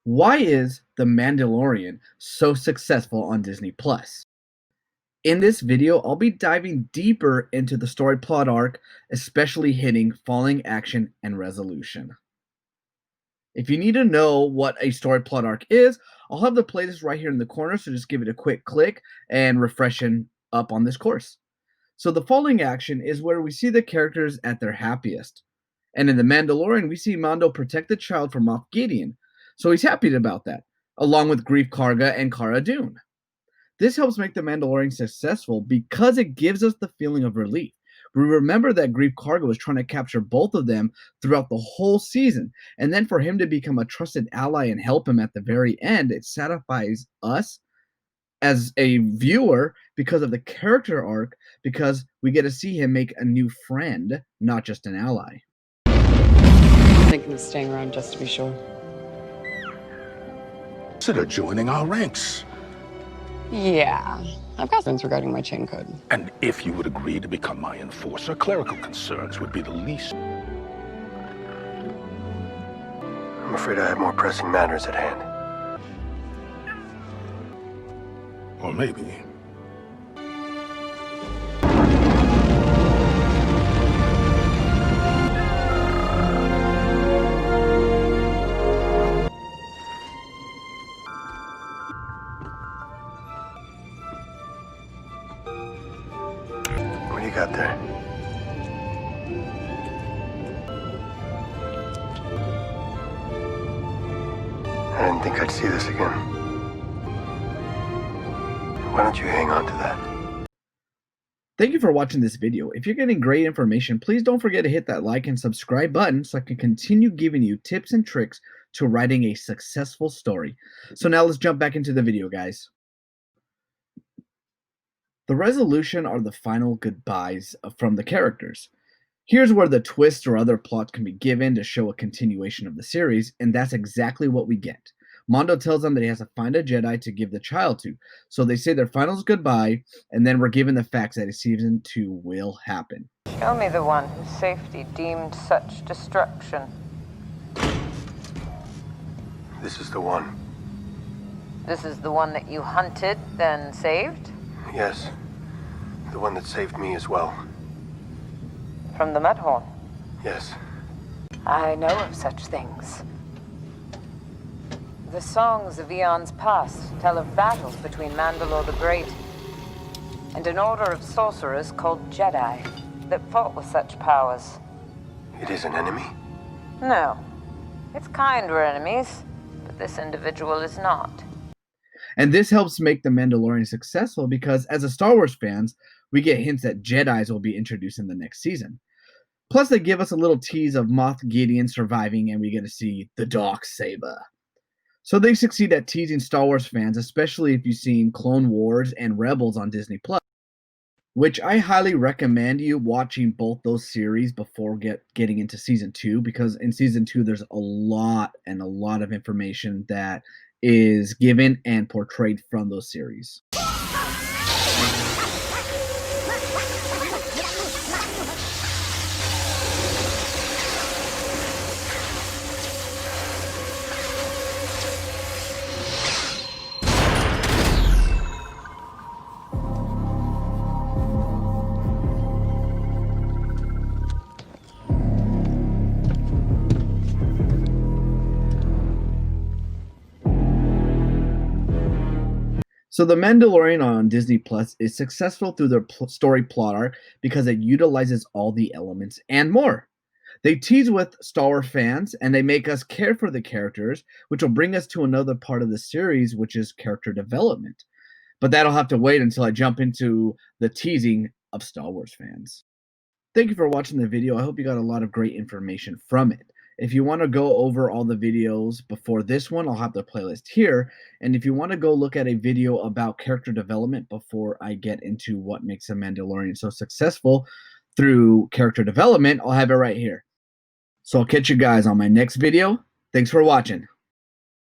Why is The Mandalorian so successful on Disney Plus? In this video, I'll be diving deeper into the story plot arc, especially hitting falling action and resolution. If you need to know what a story plot arc is, I'll have the playlist right here in the corner, so just give it a quick click and refreshing up on this course. So the falling action is where we see the characters at their happiest. And in The Mandalorian, we see Mando protect the child from Moff Gideon. So he's happy about that, along with Grief Karga and Cara Dune. This helps make The Mandalorian successful because it gives us the feeling of relief. We remember that Grief Karga was trying to capture both of them throughout the whole season, and then for him to become a trusted ally and help him at the very end, it satisfies us as a viewer because of the character arc, because we get to see him make a new friend, not just an ally. I'm thinking of staying around just to be sure. Consider joining our ranks. Yeah, I've got concerns regarding my chain code. And if you would agree to become my enforcer, clerical concerns would be the least. I'm afraid I have more pressing matters at hand. Or maybe. What do you got there? I didn't think I'd see this again. Why don't you hang on to that? Thank you for watching this video. If you're getting great information, please don't forget to hit that like and subscribe button so I can continue giving you tips and tricks to writing a successful story. So now let's jump back into the video, guys. The resolution are the final goodbyes from the characters. Here's where the twist or other plots can be given to show a continuation of the series, and that's exactly what we get. Mando tells them that he has to find a Jedi to give the child to, so they say their final goodbye, and then we're given the facts that a season 2 will happen. Show me the one whose safety deemed such destruction. This is the one. This is the one that you hunted, then saved? Yes. The one that saved me as well. From the Mudhorn. Yes. I know of such things. The songs of eons past tell of battles between Mandalore the Great and an order of sorcerers called Jedi that fought with such powers. It is an enemy? No. Its kind were enemies, but this individual is not. And this helps make The Mandalorian successful because, as a Star Wars fans, we get hints that Jedis will be introduced in the next season. Plus, they give us a little tease of Moff Gideon surviving, and we get to see the Darksaber. So they succeed at teasing Star Wars fans, especially if you've seen Clone Wars and Rebels on Disney Plus, which I highly recommend you watching both those series before getting into Season 2, because in Season 2 there's a lot of information that is given and portrayed from those series. So The Mandalorian on Disney Plus is successful through their story plot arc because it utilizes all the elements and more. They tease with Star Wars fans and they make us care for the characters, which will bring us to another part of the series, which is character development. But that'll have to wait until I jump into the teasing of Star Wars fans. Thank you for watching the video. I hope you got a lot of great information from it. If you want to go over all the videos before this one, I'll have the playlist here. And if you want to go look at a video about character development before I get into what makes a Mandalorian so successful through character development, I'll have it right here. So I'll catch you guys on my next video. Thanks for watching.